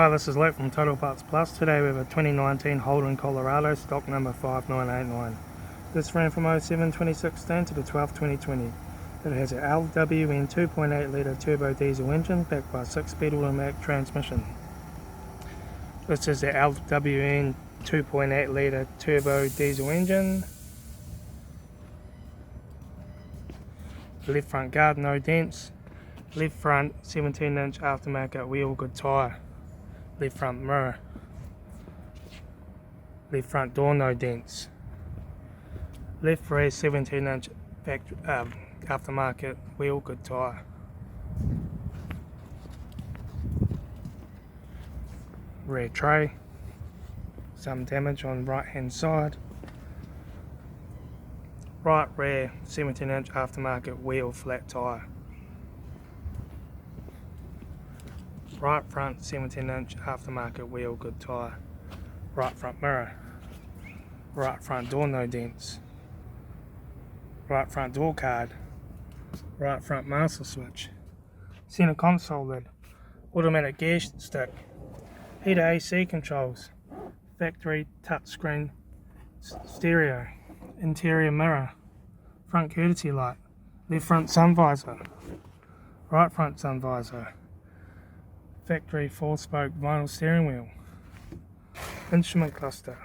Hi, this is Litre from Total Parts Plus. Today we have a 2019 Holden Colorado, stock number 5989. This ran from 07/2016 to the 12/2020. It has a LWN 2.8 litre turbo diesel engine backed by a 6-speed automatic transmission. This is the LWN 2.8 litre turbo diesel engine. Left front guard, no dents. Left front 17-inch aftermarket wheel, good tyre. Left front mirror. Left front door, no dents. Left rear 17-inch aftermarket wheel, good tyre. Rear tray, some damage on right hand side. Right rear 17-inch aftermarket wheel, flat tyre. Right front 17-inch aftermarket wheel, good tyre. Right front mirror. Right front door, no dents. Right front door card. Right front master switch. Center console lid. Automatic gear stick. Heater AC controls. Factory touchscreen stereo. Interior mirror. Front courtesy light. Left front sun visor. Right front sun visor. Factory 4-spoke vinyl steering wheel. Instrument cluster.